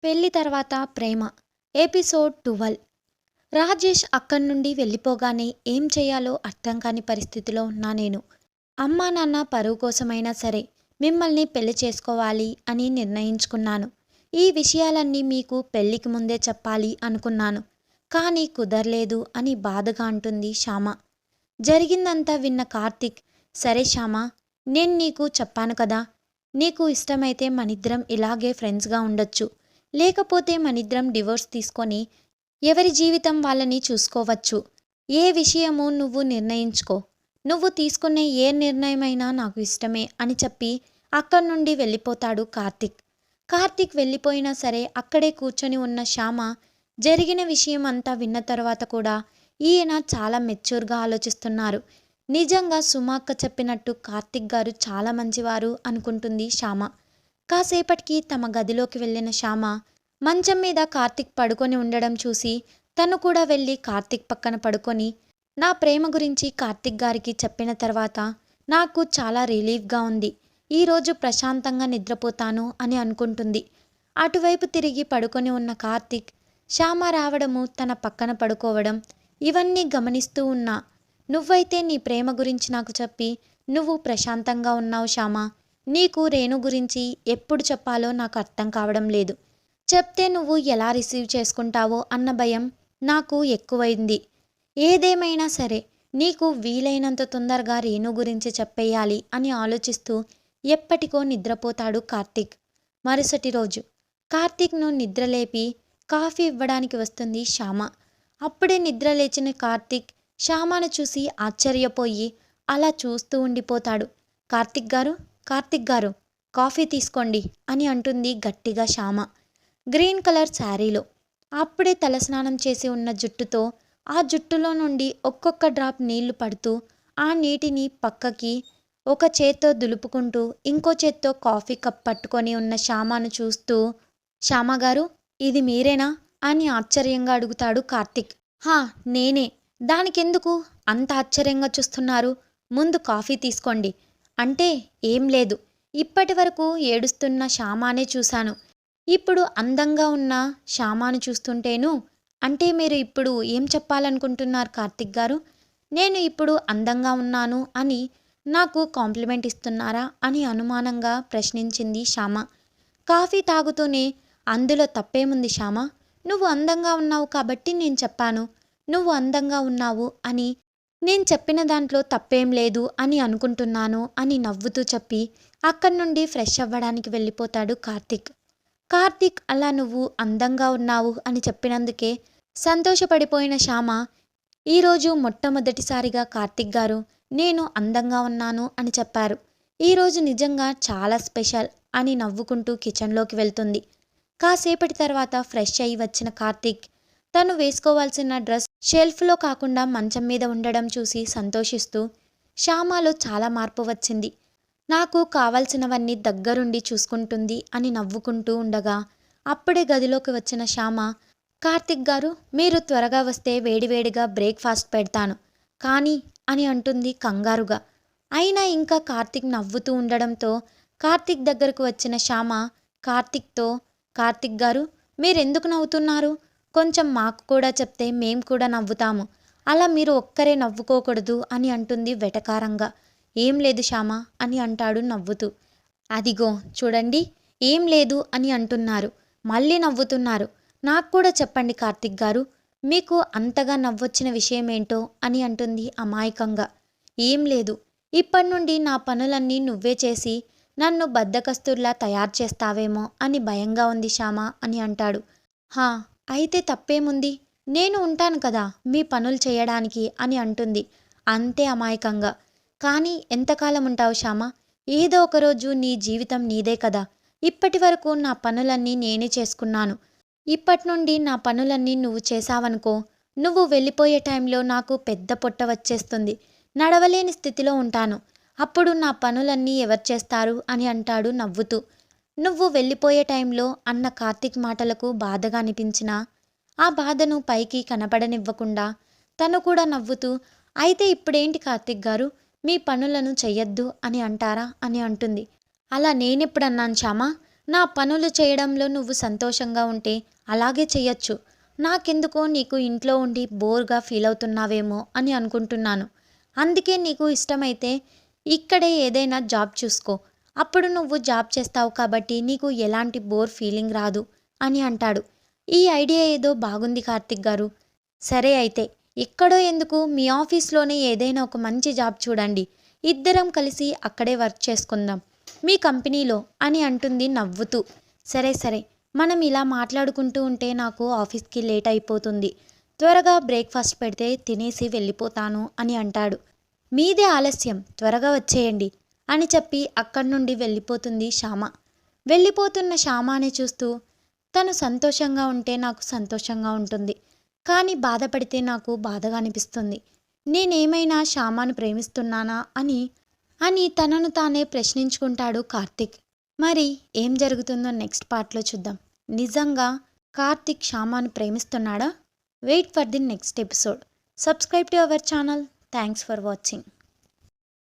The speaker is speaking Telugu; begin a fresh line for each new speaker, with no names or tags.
పెళ్లి తర్వాత ప్రేమ ఎపిసోడ్ 12. రాజేష్ అక్కడి నుండి వెళ్ళిపోగానే ఏం చేయాలో అర్థం కాని పరిస్థితిలో ఉన్నా నేను. అమ్మా నాన్న పరువు కోసమైనా సరే మిమ్మల్ని పెళ్లి చేసుకోవాలి అని నిర్ణయించుకున్నాను. ఈ విషయాలన్నీ మీకు పెళ్లికి ముందే చెప్పాలి అనుకున్నాను. కానీ కుదరలేదు అని బాధగా అంటుంది శ్యామ. జరిగిందంతా విన్న కార్తీక్, సరే శ్యామ, నేను నీకు చెప్పాను కదా, నీకు ఇష్టమైతే మనిద్దరం ఇలాగే ఫ్రెండ్స్గా ఉండొచ్చు, లేకపోతే మనిద్దరం డివోర్స్ తీసుకొని ఎవరి జీవితం వాళ్ళని చూసుకోవచ్చు. ఏ విషయమో నువ్వు నిర్ణయించుకో, నువ్వు తీసుకునే ఏ నిర్ణయమైనా నాకు ఇష్టమే అని చెప్పి అక్కడి నుండి వెళ్ళిపోతాడు కార్తీక్. కార్తీక్ వెళ్ళిపోయినా సరే అక్కడే కూర్చొని ఉన్న శ్యామ జరిగిన విషయం అంతా విన్న తర్వాత కూడా ఈయన చాలా మెచ్యూర్గా ఆలోచిస్తున్నారు. నిజంగా సుమాక్క చెప్పినట్టు కార్తీక్ గారు చాలా మంచివారు అనుకుంటుంది శ్యామ. కాసేపటికి తమ గదిలోకి వెళ్ళిన శ్యామ మంచం మీద కార్తీక్ పడుకొని ఉండడం చూసి తను కూడా వెళ్ళి కార్తీక్ పక్కన పడుకొని నా ప్రేమ గురించి కార్తీక్ గారికి చెప్పిన తర్వాత నాకు చాలా రిలీఫ్గా ఉంది, ఈరోజు ప్రశాంతంగా నిద్రపోతాను అని అనుకుంటుంది. అటువైపు తిరిగి పడుకొని ఉన్న కార్తీక్ శ్యామ రావడము, తన పక్కన పడుకోవడం ఇవన్నీ గమనిస్తూ ఉన్నా. నువ్వైతే నీ ప్రేమ గురించి నాకు చెప్పి నువ్వు ప్రశాంతంగా ఉన్నావు శ్యామ, నీకు రేణు గురించి ఎప్పుడు చెప్పాలో నాకు అర్థం కావడం లేదు. చెప్తే నువ్వు ఎలా రిసీవ్ చేసుకుంటావో అన్న భయం నాకు ఎక్కువైంది. ఏదేమైనా సరే నీకు వీలైనంత తొందరగా రేణు గురించి చెప్పేయాలి అని ఆలోచిస్తూ ఎప్పటికో నిద్రపోతాడు కార్తీక్. మరుసటి రోజు కార్తీక్ను నిద్రలేపి కాఫీ ఇవ్వడానికి వస్తుంది శ్యామ. అప్పుడే నిద్ర లేచిన కార్తీక్ శ్యామను చూసి ఆశ్చర్యపోయి అలా చూస్తూ ఉండిపోతాడు. కార్తీక్ గారు, కార్తీక్ గారు, కాఫీ తీసుకోండి అని అంటుంది గట్టిగా శ్యామ. గ్రీన్ కలర్ శారీలో అప్పుడే తలస్నానం చేసి ఉన్న జుట్టుతో ఆ జుట్టులో నుండి ఒక్కొక్క డ్రాప్ నీళ్లు పడుతూ ఆ నీటిని పక్కకి ఒక చేత్తో దులుపుకుంటూ ఇంకో చేత్తో కాఫీ కప్ పట్టుకొని ఉన్న శ్యామను చూస్తూ, శ్యామ గారు, ఇది మీరేనా అని ఆశ్చర్యంగా అడుగుతాడు కార్తీక్. హా, నేనే. దానికెందుకు అంత ఆశ్చర్యంగా చూస్తున్నారు? ముందు కాఫీ తీసుకోండి. అంటే ఏం లేదు, ఇప్పటి వరకు ఏడుస్తున్న శ్యామానే చూశాను, ఇప్పుడు అందంగా ఉన్న శ్యామాను చూస్తుంటేను. అంటే మీరు ఇప్పుడు ఏం చెప్పాలనుకుంటున్నారు కార్తీక్ గారు? నేను ఇప్పుడు అందంగా ఉన్నాను అని నాకు కాంప్లిమెంట్ ఇస్తున్నారా అని అనుమానంగా ప్రశ్నించింది శ్యామ. కాఫీ తాగుతూనే, అందులో తప్పేముంది శ్యామ, నువ్వు అందంగా ఉన్నావు కాబట్టి నేను చెప్పాను, నువ్వు అందంగా ఉన్నావు అని నేను చెప్పిన దాంట్లో తప్పేం లేదు అని అనుకుంటున్నాను అని నవ్వుతూ చెప్పి అక్కడి నుండి ఫ్రెష్ అవ్వడానికి వెళ్ళిపోతాడు కార్తీక్. కార్తీక్ అలా నువ్వు అందంగా ఉన్నావు అని చెప్పినందుకే సంతోషపడిపోయిన శ్యామ ఈరోజు మొట్టమొదటిసారిగా కార్తీక్ గారు నేను అందంగా ఉన్నాను అని చెప్పారు, ఈరోజు నిజంగా చాలా స్పెషల్ అని నవ్వుకుంటూ కిచెన్లోకి వెళ్తుంది. కాసేపటి తర్వాత ఫ్రెష్ అయి వచ్చిన కార్తీక్ తను వేసుకోవాల్సిన డ్రెస్ షెల్ఫ్లో కాకుండా మంచం మీద ఉండడం చూసి సంతోషిస్తూ, శ్యామలో చాలా మార్పు వచ్చింది, నాకు కావాల్సినవన్నీ దగ్గరుండి చూసుకుంటుంది అని నవ్వుకుంటూ ఉండగా అప్పుడే గదిలోకి వచ్చిన శ్యామ, కార్తీక్ గారు, మీరు త్వరగా వస్తే వేడివేడిగా బ్రేక్ఫాస్ట్ పెడతాను కానీ అని అంటుంది కంగారుగా. అయినా ఇంకా కార్తీక్ నవ్వుతూ ఉండడంతో కార్తీక్ దగ్గరకు వచ్చిన శ్యామ కార్తీక్తో, కార్తీక్ గారు, మీరెందుకు నవ్వుతున్నారు? కొంచెం మాకు కూడా చెప్తే మేం కూడా నవ్వుతాము, అలా మీరు ఒక్కరే నవ్వుకోకూడదు అని అంటుంది వెటకారంగా. ఏం లేదు శ్యామ అని అంటాడు నవ్వుతూ. అదిగో చూడండి, ఏం లేదు అని అంటున్నారు, మళ్ళీ నవ్వుతున్నారు, నాకు కూడా చెప్పండి కార్తీక్ గారు, మీకు అంతగా నవ్వొచ్చిన విషయమేంటో అని అంటుంది అమాయకంగా. ఏం లేదు, ఇప్పటి నుండి నా పనులన్నీ నువ్వే చేసి నన్ను బద్ధకస్తుల్లా తయారు చేస్తావేమో అని భయంగా ఉంది శ్యామ అని అంటాడు. హా, అయితే తప్పేముంది, నేను ఉంటాను కదా మీ పనులు చేయడానికి అని అంటుంది అంతే అమాయకంగా. కానీ ఎంతకాలం ఉంటావు శ్యామ, ఏదో ఒకరోజు నీ జీవితం నీదే కదా, ఇప్పటి వరకు నా పనులన్నీ నేనే చేసుకున్నాను, ఇప్పటి నుండి నా పనులన్నీ నువ్వు చేసావనుకో, నువ్వు వెళ్ళిపోయే టైంలో నాకు పెద్ద పొట్ట వచ్చేస్తుంది, నడవలేని స్థితిలో ఉంటాను, అప్పుడు నా పనులన్నీ ఎవరు చేస్తారు అని అంటాడు నవ్వుతూ. నువ్వు వెళ్ళిపోయే టైంలో అన్న కార్తీక్ మాటలకు బాధగా అనిపించినా ఆ బాధను పైకి కనపడనివ్వకుండా తను కూడా నవ్వుతూ, అయితే ఇప్పుడేంటి కార్తీక్ గారు, మీ పనులను చెయ్యొద్దు అని అంటారా అని అంటుంది. అలా నేనెప్పుడన్నాను శ్యామ, నా పనులు చేయడంలో నువ్వు సంతోషంగా ఉంటే అలాగే చెయ్యొచ్చు. నాకెందుకో నీకు ఇంట్లో ఉండి బోర్గా ఫీల్ అవుతున్నావేమో అని అనుకుంటున్నాను. అందుకే నీకు ఇష్టమైతే ఇక్కడే ఏదైనా జాబ్ చూసుకో. అప్పుడు నువ్వు జాబ్ చేస్తావు కాబట్టి నీకు ఎలాంటి బోర్ ఫీలింగ్ రాదు అని అంటాడు. ఈ ఐడియా ఏదో బాగుంది కార్తిక్ గారు. సరే అయితే ఎక్కడో ఎందుకు మీ ఆఫీస్లోనే ఏదైనా ఒక మంచి జాబ్ చూడండి. ఇద్దరం కలిసి అక్కడే వర్క్ చేసుకుందాం మీ కంపెనీలో అని అంటుంది నవ్వుతూ. సరే సరే, మనం ఇలా మాట్లాడుకుంటూ ఉంటే నాకు ఆఫీస్కి లేట్ అయిపోతుంది. త్వరగా బ్రేక్ఫాస్ట్ పెడితే తినేసి వెళ్ళిపోతాను అని అంటాడు. మీదే ఆలస్యం, త్వరగా వచ్చేయండి అని చెప్పి అక్కడి నుండి వెళ్ళిపోతుంది శ్యామ. వెళ్ళిపోతున్న శ్యామని చూస్తూ, తను సంతోషంగా ఉంటే నాకు సంతోషంగా ఉంటుంది, కానీ బాధపడితే నాకు బాధగా అనిపిస్తుంది. నేనేమైనా శ్యామను ప్రేమిస్తున్నానా అని తనను తానే ప్రశ్నించుకుంటాడు కార్తిక్. మరి ఏం జరుగుతుందో నెక్స్ట్ పార్ట్లో చూద్దాం. నిజంగా కార్తిక్ శ్యామను ప్రేమిస్తున్నాడా? Wait for the next episode. Subscribe to our channel. Thanks for watching.